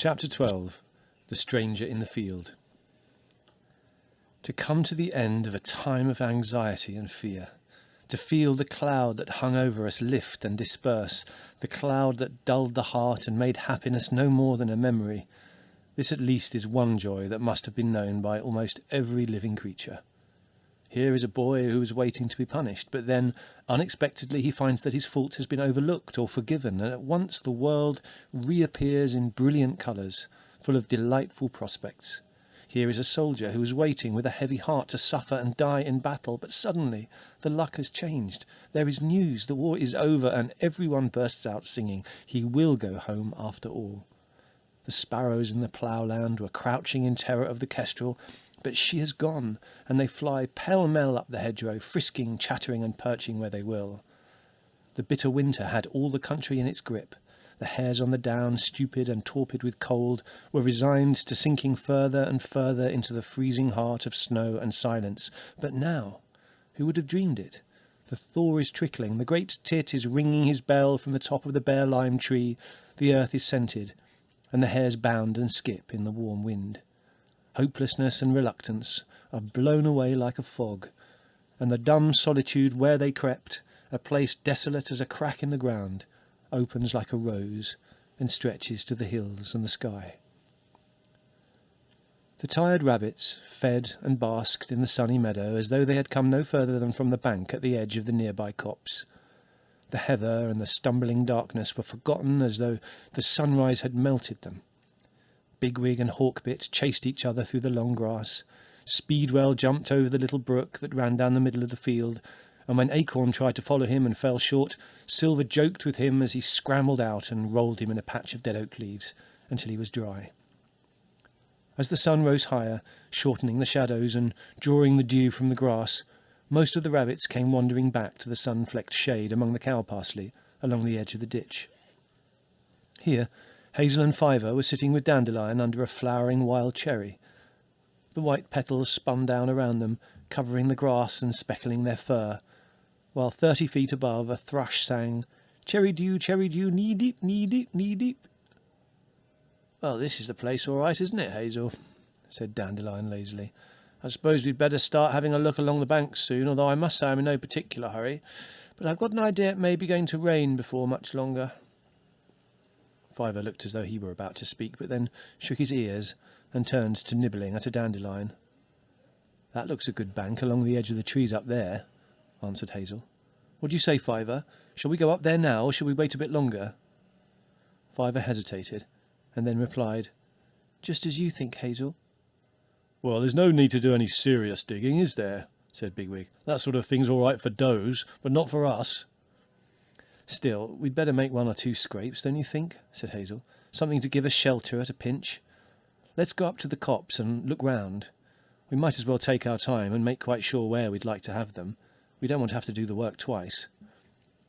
Chapter 12. The Stranger in the Field. To come to the end of a time of anxiety and fear, to feel the cloud that hung over us lift and disperse, the cloud that dulled the heart and made happiness no more than a memory, this at least is one joy that must have been known by almost every living creature. Here is a boy who is waiting to be punished, but then, unexpectedly, he finds that his fault has been overlooked or forgiven, and at once the world reappears in brilliant colours, full of delightful prospects. Here is a soldier who is waiting with a heavy heart to suffer and die in battle, but suddenly the luck has changed. There is news, the war is over, and everyone bursts out singing, "He will go home after all." The sparrows in the ploughland were crouching in terror of the kestrel, but she has gone, and they fly pell-mell up the hedgerow, frisking, chattering and perching where they will. The bitter winter had all the country in its grip. The hares on the down, stupid and torpid with cold, were resigned to sinking further and further into the freezing heart of snow and silence. But now, who would have dreamed it? The thaw is trickling, the great tit is ringing his bell from the top of the bare lime tree, the earth is scented, and the hares bound and skip in the warm wind. Hopelessness and reluctance are blown away like a fog, and the dumb solitude where they crept, a place desolate as a crack in the ground, opens like a rose and stretches to the hills and the sky. The tired rabbits fed and basked in the sunny meadow as though they had come no further than from the bank at the edge of the nearby copse. The heather and the stumbling darkness were forgotten as though the sunrise had melted them. Bigwig and Hawkbit chased each other through the long grass. Speedwell jumped over the little brook that ran down the middle of the field, and when Acorn tried to follow him and fell short, Silver joked with him as he scrambled out and rolled him in a patch of dead oak leaves until he was dry. As the sun rose higher, shortening the shadows and drawing the dew from the grass, most of the rabbits came wandering back to the sun-flecked shade among the cow parsley along the edge of the ditch. Here, Hazel and Fiver were sitting with Dandelion under a flowering wild cherry. The white petals spun down around them, covering the grass and speckling their fur, while 30 feet above a thrush sang, cherry dew, knee-deep, knee-deep, knee-deep." "Well, this is the place all right, isn't it, Hazel?" said Dandelion lazily. "I suppose we'd better start having a look along the banks soon, although I must say I'm in no particular hurry. But I've got an idea it may be going to rain before much longer." Fiver looked as though he were about to speak, but then shook his ears and turned to nibbling at a dandelion. "That looks a good bank along the edge of the trees up there," answered Hazel. "What do you say, Fiver? Shall we go up there now, or shall we wait a bit longer?" Fiver hesitated, and then replied, "Just as you think, Hazel." "Well, there's no need to do any serious digging, is there?" said Bigwig. "That sort of thing's all right for does, but not for us." "Still, we'd better make 1 or 2 scrapes, don't you think?" said Hazel. "Something to give us shelter at a pinch. Let's go up to the copse and look round. We might as well take our time and make quite sure where we'd like to have them. We don't want to have to do the work twice."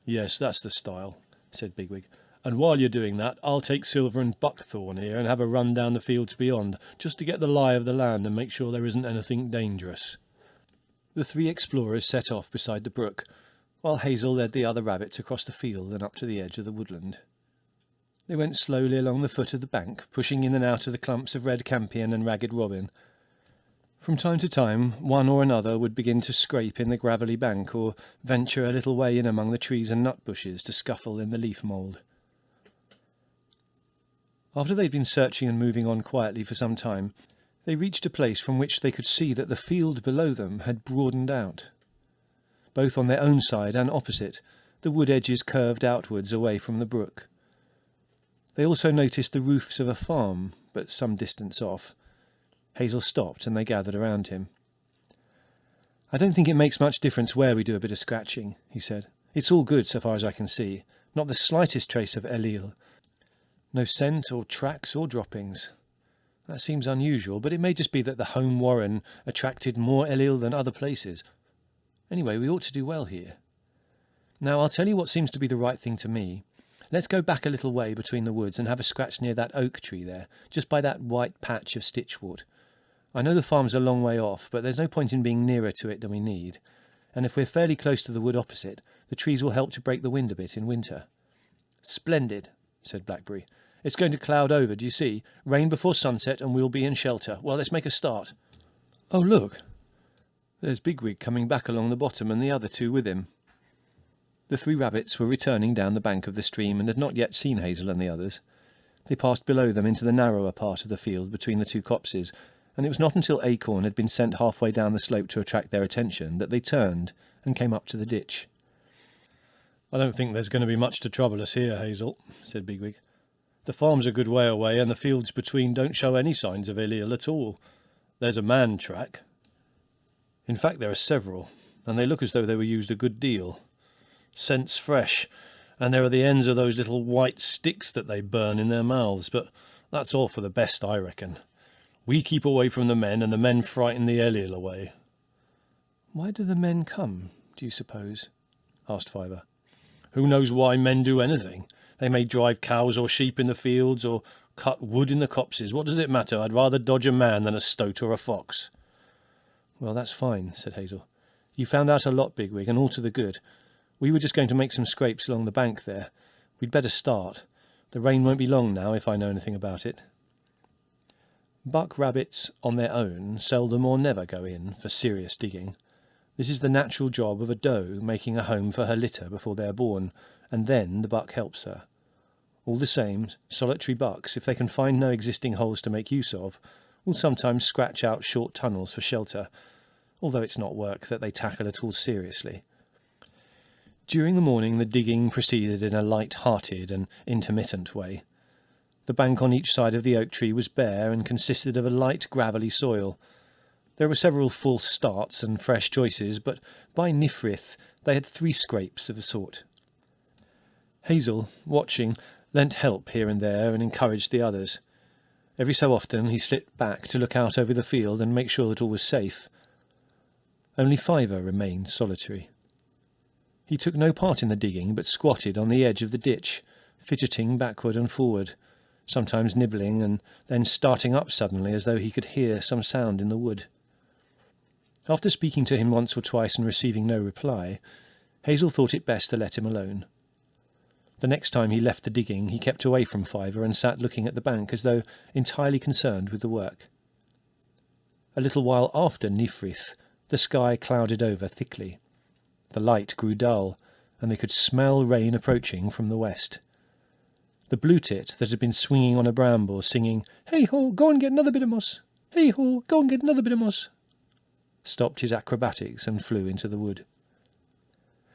"Yes, that's the style," said Bigwig. "And while you're doing that, I'll take Silver and Buckthorn here and have a run down the fields beyond, just to get the lie of the land and make sure there isn't anything dangerous." The 3 explorers set off beside the brook, while Hazel led the other rabbits across the field and up to the edge of the woodland. They went slowly along the foot of the bank, pushing in and out of the clumps of red campion and ragged robin. From time to time, one or another would begin to scrape in the gravelly bank, or venture a little way in among the trees and nut bushes to scuffle in the leaf mould. After they'd been searching and moving on quietly for some time, they reached a place from which they could see that the field below them had broadened out. Both on their own side and opposite, the wood edges curved outwards away from the brook. They also noticed the roofs of a farm, but some distance off. Hazel stopped and they gathered around him. "I don't think it makes much difference where we do a bit of scratching," he said. "It's all good so far as I can see. Not the slightest trace of Elil. No scent or tracks or droppings. That seems unusual, but it may just be that the home warren attracted more Elil than other places. Anyway, we ought to do well here. Now, I'll tell you what seems to be the right thing to me. Let's go back a little way between the woods and have a scratch near that oak tree there, just by that white patch of stitchwort. I know the farm's a long way off, but there's no point in being nearer to it than we need, and if we're fairly close to the wood opposite, the trees will help to break the wind a bit in winter." "Splendid," said Blackberry. It's going to cloud over, do you see? Rain before sunset and we'll be in shelter. Well, let's make a start. Oh, look. There's Bigwig coming back along the bottom and the other two with him. The 3 rabbits were returning down the bank of the stream and had not yet seen Hazel and the others. They passed below them into the narrower part of the field between the 2 copses, and it was not until Acorn had been sent halfway down the slope to attract their attention that they turned and came up to the ditch. "I don't think there's going to be much to trouble us here, Hazel," said Bigwig. "The farm's a good way away, and the fields between don't show any signs of ill at all. There's a man track. In fact, there are several, and they look as though they were used a good deal. Scent's fresh, and there are the ends of those little white sticks that they burn in their mouths, but that's all for the best, I reckon. We keep away from the men, and the men frighten the ill away." "Why do the men come, do you suppose?" asked Fiver. "Who knows why men do anything? They may drive cows or sheep in the fields, or cut wood in the copses. What does it matter? I'd rather dodge a man than a stoat or a fox." "Well, that's fine," said Hazel. "You found out a lot, Bigwig, and all to the good. We were just going to make some scrapes along the bank there. We'd better start. The rain won't be long now, if I know anything about it." Buck rabbits, on their own, seldom or never go in for serious digging. This is the natural job of a doe making a home for her litter before they are born, and then the buck helps her. All the same, solitary bucks, if they can find no existing holes to make use of, will sometimes scratch out short tunnels for shelter, although it's not work that they tackle at all seriously. During the morning the digging proceeded in a light-hearted and intermittent way. The bank on each side of the oak tree was bare and consisted of a light gravelly soil. There were several false starts and fresh choices, but by Nifrith they had 3 scrapes of a sort. Hazel, watching, lent help here and there and encouraged the others. Every so often he slipped back to look out over the field and make sure that all was safe. Only Fiver remained solitary. He took no part in the digging, but squatted on the edge of the ditch, fidgeting backward and forward, sometimes nibbling and then starting up suddenly as though he could hear some sound in the wood. After speaking to him once or twice and receiving no reply, Hazel thought it best to let him alone. The next time he left the digging, he kept away from Fiver and sat looking at the bank as though entirely concerned with the work. A little while after Nifrith, the sky clouded over thickly. The light grew dull, and they could smell rain approaching from the west. The blue-tit that had been swinging on a bramble, singing, "Hey-ho, go and get another bit of moss! Hey-ho, go and get another bit of moss!" stopped his acrobatics and flew into the wood.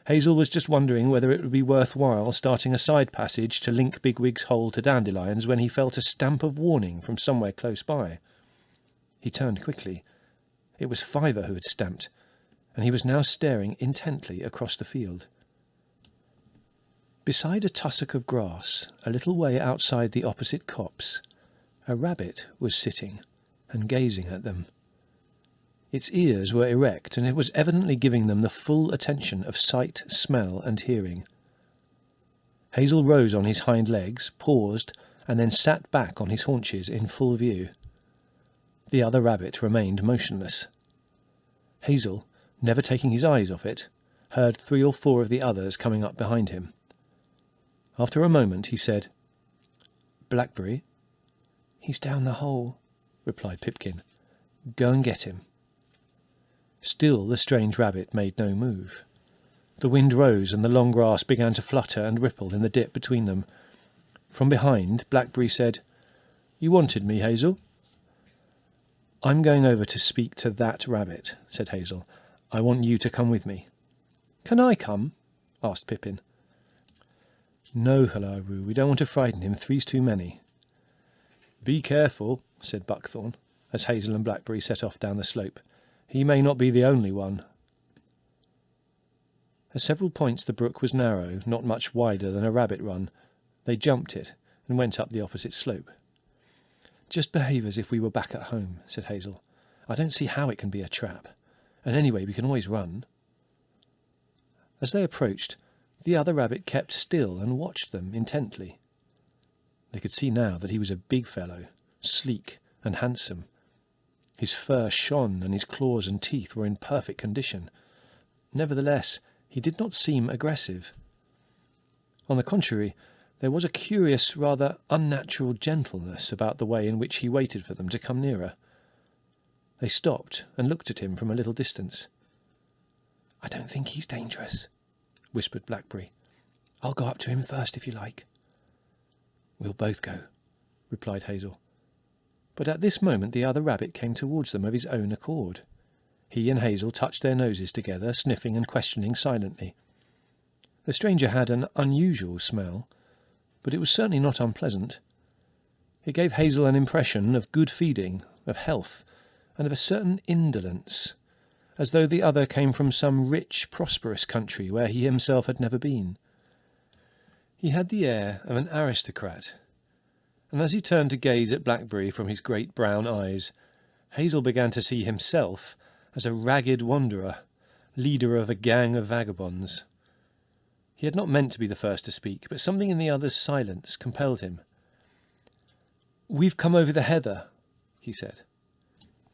Hazel was just wondering whether it would be worthwhile starting a side passage to link Bigwig's hole to Dandelions when he felt a stamp of warning from somewhere close by. He turned quickly. It was Fiver who had stamped, and he was now staring intently across the field. Beside a tussock of grass, a little way outside the opposite copse, a rabbit was sitting and gazing at them. Its ears were erect, and it was evidently giving them the full attention of sight, smell, and hearing. Hazel rose on his hind legs, paused, and then sat back on his haunches in full view. The other rabbit remained motionless. Hazel, never taking his eyes off it, heard 3 or 4 of the others coming up behind him. After a moment he said, "Blackberry?" "He's down the hole," replied Pipkin. "Go and get him." Still the strange rabbit made no move. The wind rose, and the long grass began to flutter and ripple in the dip between them. From behind, Blackberry said, "You wanted me, Hazel?" "I'm going over to speak to that rabbit," said Hazel. "I want you to come with me." "Can I come?" asked Pippin. "No, Halaru, we don't want to frighten him. 3's too many." "Be careful," said Buckthorn, as Hazel and Blackberry set off down the slope. "He may not be the only one." At several points the brook was narrow, not much wider than a rabbit run. They jumped it and went up the opposite slope. "Just behave as if we were back at home," said Hazel. "I don't see how it can be a trap. And anyway, we can always run." As they approached, the other rabbit kept still and watched them intently. They could see now that he was a big fellow, sleek and handsome. His fur shone, and his claws and teeth were in perfect condition. Nevertheless, he did not seem aggressive. On the contrary, There was a curious, rather unnatural gentleness about the way in which he waited for them to come nearer. They stopped and looked at him from a little distance. "I don't think he's dangerous," whispered Blackberry. "I'll go up to him first, if you like." "We'll both go," replied Hazel. But at this moment the other rabbit came towards them of his own accord. He and Hazel touched their noses together, sniffing and questioning silently. The stranger had an unusual smell, but it was certainly not unpleasant. It gave Hazel an impression of good feeding, of health, and of a certain indolence, as though the other came from some rich, prosperous country where he himself had never been. He had the air of an aristocrat, and as he turned to gaze at Blackberry from his great brown eyes, Hazel began to see himself as a ragged wanderer, leader of a gang of vagabonds. He had not meant to be the first to speak, but something in the other's silence compelled him. "We've come over the heather," he said.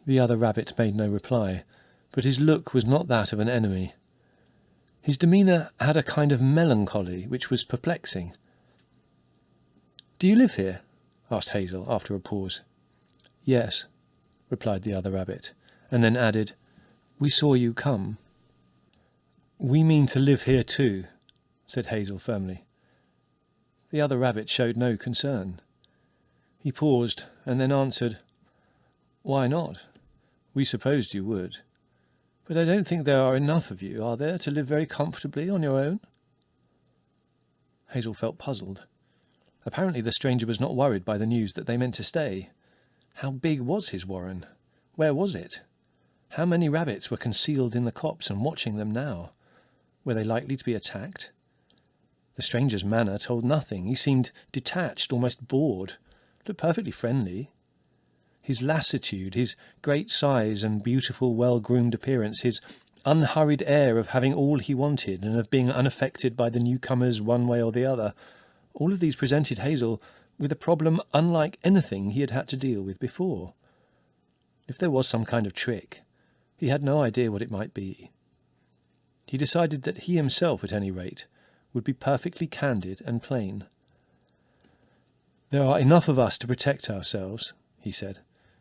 The other rabbit made no reply, but his look was not that of an enemy. His demeanour had a kind of melancholy which was perplexing. "Do you live here?" asked Hazel after a pause. "Yes," replied the other rabbit, and then added, "We saw you come." "We mean to live here too," said Hazel firmly. The other rabbit showed no concern. He paused and then answered, "Why not? We supposed you would. But I don't think there are enough of you, are there, to live very comfortably on your own?" Hazel felt puzzled. Apparently the stranger was not worried by the news that they meant to stay. How big was his warren? Where was it? How many rabbits were concealed in the copse and watching them now? Were they likely to be attacked? The stranger's manner told nothing. He seemed detached, almost bored, looked perfectly friendly. His lassitude, his great size and beautiful, well-groomed appearance, his unhurried air of having all he wanted and of being unaffected by the newcomers one way or the other, all of these presented Hazel with a problem unlike anything he had had to deal with before. If there was some kind of trick, he had no idea what it might be. He decided that he himself, at any rate, would be perfectly candid and plain. "There are enough of us to protect ourselves," he said.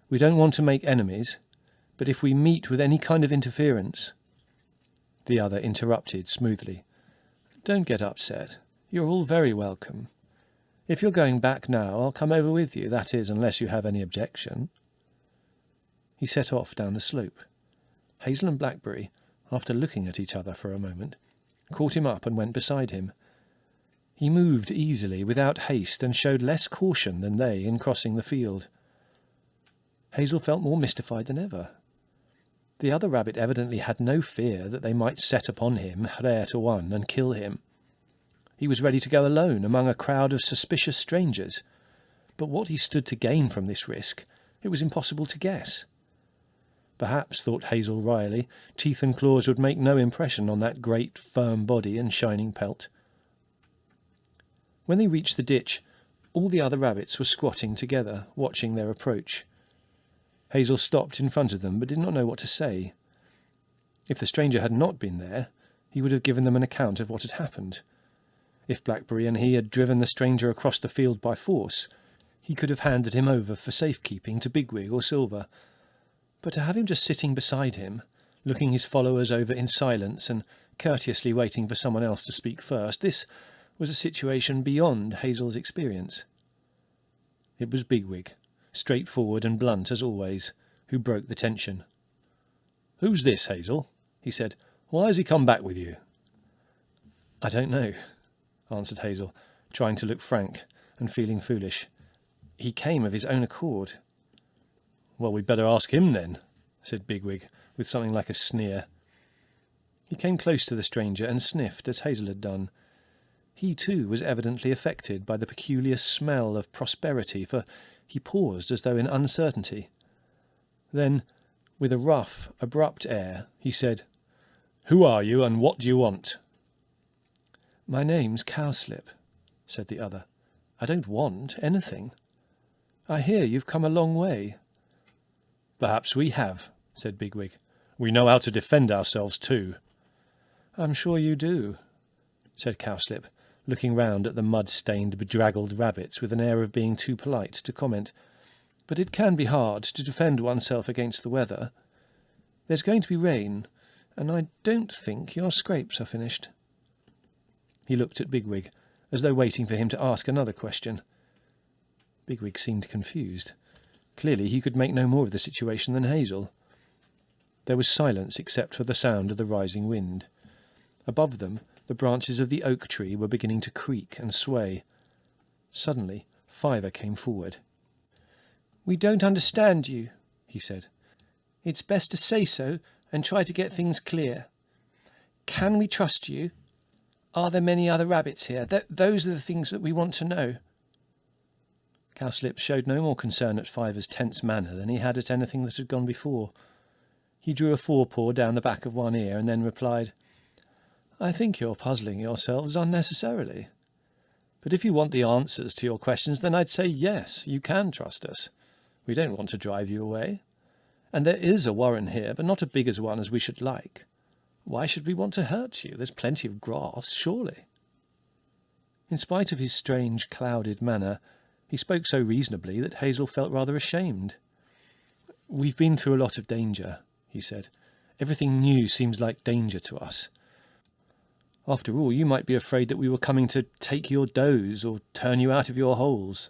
"We don't want to make enemies, but if we meet with any kind of interference—" The other interrupted smoothly. "Don't get upset. You're all very welcome. If you're going back now, I'll come over with you, that is, unless you have any objection." He set off down the slope. Hazel and Blackberry, after looking at each other for a moment, caught him up and went beside him. He moved easily, without haste, and showed less caution than they in crossing the field. Hazel felt more mystified than ever. The other rabbit evidently had no fear that they might set upon him, rare to one, and kill him. He was ready to go alone among a crowd of suspicious strangers, but what he stood to gain from this risk, it was impossible to guess. Perhaps, thought Hazel wryly, teeth and claws would make no impression on that great, firm body and shining pelt. When they reached the ditch, all the other rabbits were squatting together, watching their approach. Hazel stopped in front of them, but did not know what to say. If the stranger had not been there, he would have given them an account of what had happened. If Blackberry and he had driven the stranger across the field by force, he could have handed him over for safekeeping to Bigwig or Silver. But to have him just sitting beside him, looking his followers over in silence and courteously waiting for someone else to speak first, this was a situation beyond Hazel's experience. It was Bigwig, straightforward and blunt as always, who broke the tension. "Who's this, Hazel?" he said. "Why has he come back with you?" "I don't know," answered Hazel, trying to look frank and feeling foolish. "He came of his own accord." "Well, we'd better ask him then," said Bigwig, with something like a sneer. He came close to the stranger and sniffed as Hazel had done. He too was evidently affected by the peculiar smell of prosperity, for he paused as though in uncertainty. Then, with a rough, abrupt air, he said, "Who are you, and what do you want?" "My name's Cowslip," said the other. "I don't want anything. I hear you've come a long way." "Perhaps we have," said Bigwig. "We know how to defend ourselves too." "I'm sure you do," said Cowslip, looking round at the mud-stained, bedraggled rabbits with an air of being too polite to comment. "But it can be hard to defend oneself against the weather. There's going to be rain, and I don't think your scrapes are finished." He looked at Bigwig, as though waiting for him to ask another question. Bigwig seemed confused. Clearly he could make no more of the situation than Hazel. There was silence except for the sound of the rising wind. Above them, the branches of the oak tree were beginning to creak and sway. Suddenly, Fiver came forward. "We don't understand you," he said. "It's best to say so and try to get things clear. Can we trust you? Are there many other rabbits here? Those are the things that we want to know." Cowslip showed no more concern at Fiver's tense manner than he had at anything that had gone before. He drew a forepaw down the back of one ear and then replied, "I think you're puzzling yourselves unnecessarily. But if you want the answers to your questions, then I'd say yes, you can trust us. We don't want to drive you away. And there is a warren here, but not as big as one as we should like. Why should we want to hurt you? There's plenty of grass, surely." In spite of his strange, clouded manner, he spoke so reasonably that Hazel felt rather ashamed. "We've been through a lot of danger," he said. "Everything new seems like danger to us. After all, you might be afraid that we were coming to take your does or turn you out of your holes."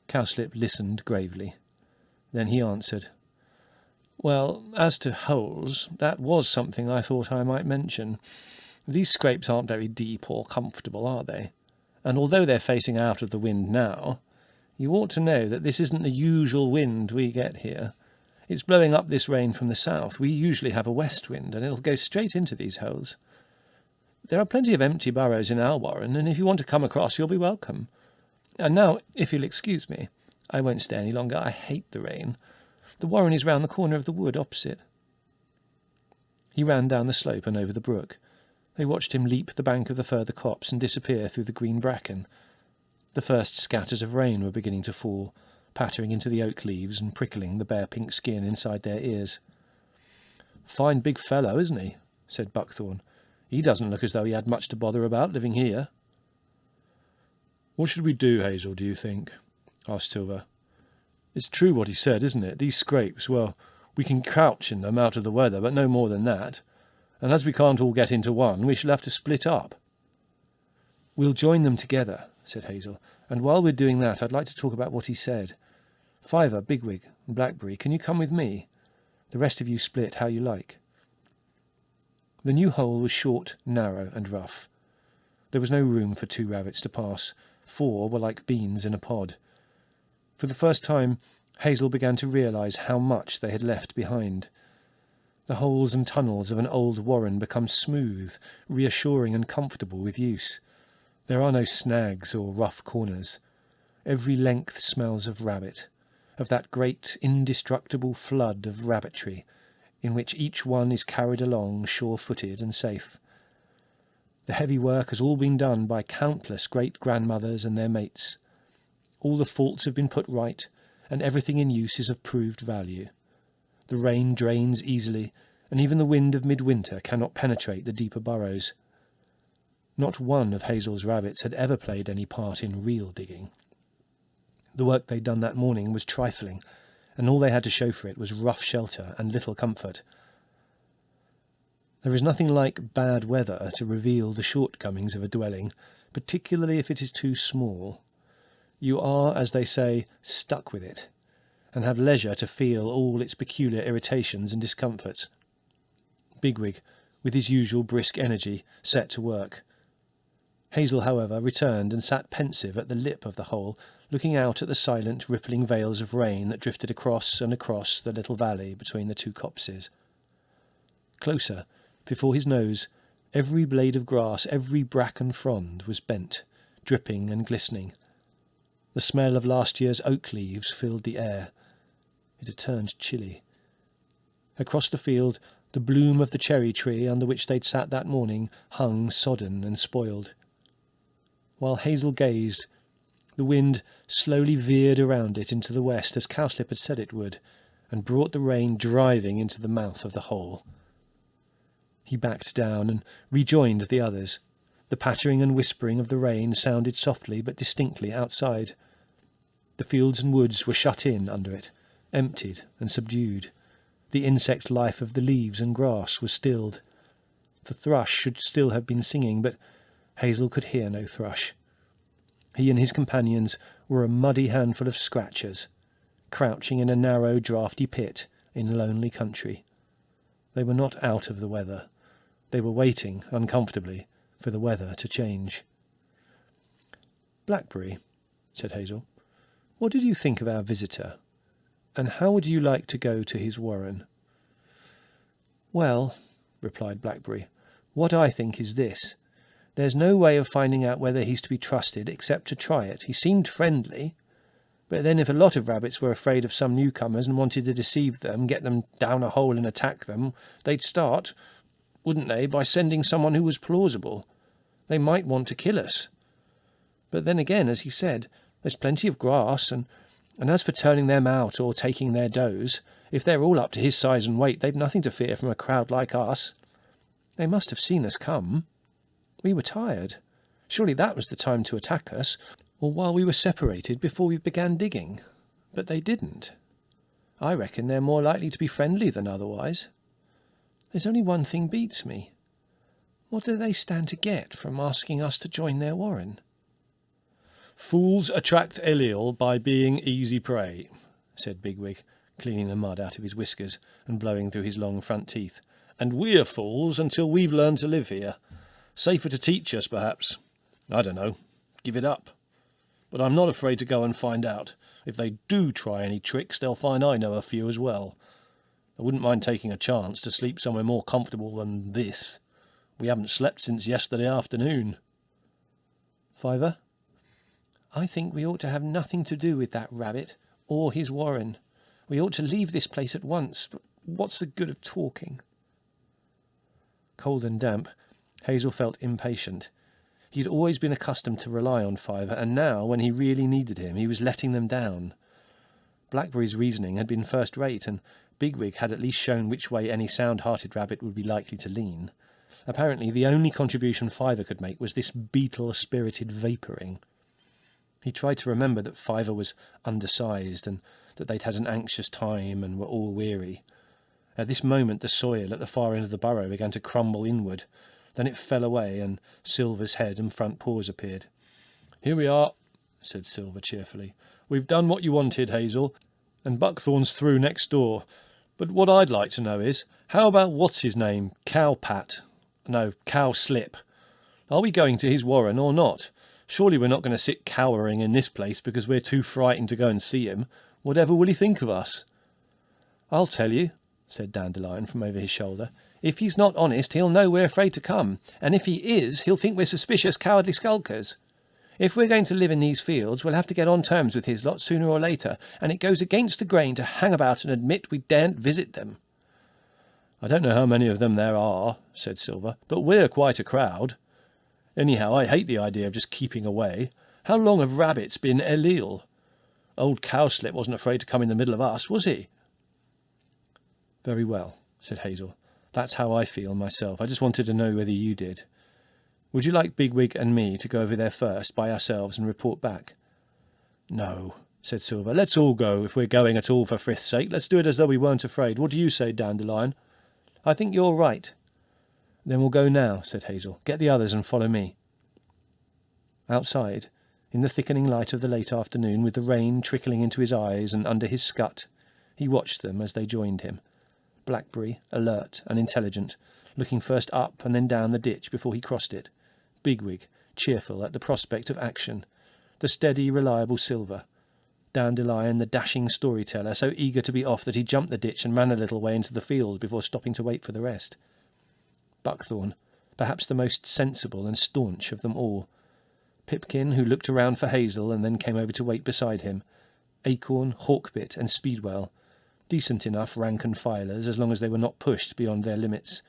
Cowslip listened gravely. Then he answered, "Well, as to holes, that was something I thought I might mention. These scrapes aren't very deep or comfortable, are they? And although they're facing out of the wind now, you ought to know that this isn't the usual wind we get here. It's blowing up this rain from the south. We usually have a west wind, and it'll go straight into these holes. There are plenty of empty burrows in our warren, and if you want to come across, you'll be welcome. And now, if you'll excuse me, I won't stay any longer. I hate the rain. The warren is round the corner of the wood opposite." He ran down the slope and over the brook. They watched him leap the bank of the further copse and disappear through the green bracken. The first scatters of rain were beginning to fall, pattering into the oak leaves and prickling the bare pink skin inside their ears. "Fine big fellow, isn't he?" said Buckthorn. "He doesn't look as though he had much to bother about living here." "What should we do, Hazel, do you think?" asked Silver. "It's true what he said, isn't it? These scrapes, well, we can crouch in them out of the weather, but no more than that. And as we can't all get into one, we shall have to split up." "We'll join them together," said Hazel. "And while we're doing that, I'd like to talk about what he said. Fiver, Bigwig, and Blackberry, can you come with me? The rest of you split how you like." The new hole was short, narrow, and rough. There was no room for 2 rabbits to pass. 4 were like beans in a pod. For the first time, Hazel began to realise how much they had left behind. The holes and tunnels of an old warren become smooth, reassuring and comfortable with use. There are no snags or rough corners. Every length smells of rabbit, of that great indestructible flood of rabbitry, in which each one is carried along sure-footed and safe. The heavy work has all been done by countless great-grandmothers and their mates. All the faults have been put right, and everything in use is of proved value. The rain drains easily, and even the wind of midwinter cannot penetrate the deeper burrows. Not one of Hazel's rabbits had ever played any part in real digging. The work they'd done that morning was trifling, and all they had to show for it was rough shelter and little comfort. There is nothing like bad weather to reveal the shortcomings of a dwelling, particularly if it is too small. You are, as they say, stuck with it, and have leisure to feel all its peculiar irritations and discomforts. Bigwig, with his usual brisk energy, set to work. Hazel, however, returned and sat pensive at the lip of the hole, looking out at the silent, rippling veils of rain that drifted across and across the little valley between the 2 copses. Closer, before his nose, every blade of grass, every bracken frond was bent, dripping and glistening. The smell of last year's oak leaves filled the air. It had turned chilly. Across the field, the bloom of the cherry tree under which they'd sat that morning hung sodden and spoiled. While Hazel gazed, the wind slowly veered around it into the west as Cowslip had said it would, and brought the rain driving into the mouth of the hole. He backed down and rejoined the others. The pattering and whispering of the rain sounded softly but distinctly outside. The fields and woods were shut in under it, emptied and subdued. The insect life of the leaves and grass was stilled. The thrush should still have been singing, but Hazel could hear no thrush. He and his companions were a muddy handful of scratchers, crouching in a narrow, draughty pit in lonely country. They were not out of the weather. They were waiting, uncomfortably, for the weather to change. "Blackberry," said Hazel, "what did you think of our visitor, and how would you like to go to his warren?" "Well," replied Blackberry, "what I think is this. There's no way of finding out whether he's to be trusted except to try it. He seemed friendly, but then if a lot of rabbits were afraid of some newcomers and wanted to deceive them, get them down a hole and attack them, they'd start, wouldn't they, by sending someone who was plausible. They might want to kill us. But then again, as he said, there's plenty of grass, and as for turning them out or taking their does, if they're all up to his size and weight, they've nothing to fear from a crowd like us. They must have seen us come. We were tired. Surely that was the time to attack us, or while we were separated before we began digging. But they didn't. I reckon they're more likely to be friendly than otherwise. There's only one thing beats me. What do they stand to get from asking us to join their warren?" "Fools attract Eliel by being easy prey," said Bigwig, cleaning the mud out of his whiskers and blowing through his long front teeth. "And we're fools until we've learned to live here. Safer to teach us, perhaps. I don't know. Give it up. But I'm not afraid to go and find out. If they do try any tricks, they'll find I know a few as well. I wouldn't mind taking a chance to sleep somewhere more comfortable than this. We haven't slept since yesterday afternoon." "Fiver, I think we ought to have nothing to do with that rabbit or his warren. We ought to leave this place at once, but what's the good of talking?" Cold and damp, Hazel felt impatient. He had always been accustomed to rely on Fiver, and now, when he really needed him, he was letting them down. Blackberry's reasoning had been first-rate, and Bigwig had at least shown which way any sound-hearted rabbit would be likely to lean. Apparently the only contribution Fiver could make was this beetle-spirited vapouring. He tried to remember that Fiver was undersized, and that they'd had an anxious time and were all weary. At this moment the soil at the far end of the burrow began to crumble inward. Then it fell away, and Silver's head and front paws appeared. "Here we are," said Silver cheerfully. "We've done what you wanted, Hazel, and Buckthorn's through next door. But what I'd like to know is, how about what's-his-name, Cowslip? Are we going to his warren or not? Surely we're not going to sit cowering in this place because we're too frightened to go and see him. Whatever will he think of us?" "I'll tell you," said Dandelion from over his shoulder. "If he's not honest, he'll know we're afraid to come, and if he is, he'll think we're suspicious, cowardly skulkers. If we're going to live in these fields, we'll have to get on terms with his lot sooner or later, and it goes against the grain to hang about and admit we daren't visit them." "I don't know how many of them there are," said Silver, "but we're quite a crowd. Anyhow, I hate the idea of just keeping away. How long have rabbits been Eliel? Old Cowslip wasn't afraid to come in the middle of us, was he?" "Very well," said Hazel. "That's how I feel myself. I just wanted to know whether you did. Would you like Bigwig and me to go over there first by ourselves and report back?" "No," said Silver. "Let's all go, if we're going at all, for Frith's sake. Let's do it as though we weren't afraid. What do you say, Dandelion?" "I think you're right." "Then we'll go now," said Hazel. "Get the others and follow me." Outside, in the thickening light of the late afternoon, with the rain trickling into his eyes and under his scut, he watched them as they joined him. Blackberry, alert and intelligent, looking first up and then down the ditch before he crossed it. Bigwig, cheerful at the prospect of action. The steady, reliable Silver. Dandelion, the dashing storyteller, so eager to be off that he jumped the ditch and ran a little way into the field before stopping to wait for the rest. Buckthorn, perhaps the most sensible and staunch of them all. Pipkin, who looked around for Hazel and then came over to wait beside him. Acorn, Hawkbit and Speedwell. Decent enough rank-and-filers, as long as they were not pushed beyond their limits.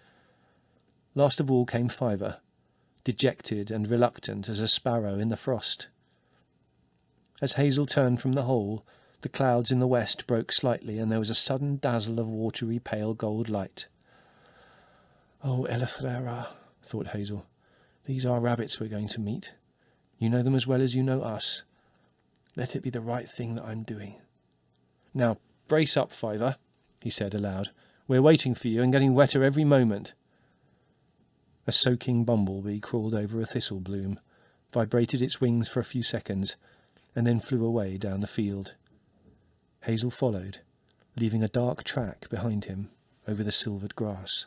Last of all came Fiver, dejected and reluctant as a sparrow in the frost. As Hazel turned from the hole, the clouds in the west broke slightly, and there was a sudden dazzle of watery pale gold light. "Oh, Elefthera," thought Hazel. These are rabbits we're going to meet. You know them as well as you know us. Let it be the right thing that I'm doing. Now, brace up, Fiver, he said aloud. We're waiting for you and getting wetter every moment. A soaking bumblebee crawled over a thistle bloom, vibrated its wings for a few seconds, and then flew away down the field. Hazel followed, leaving a dark track behind him over the silvered grass.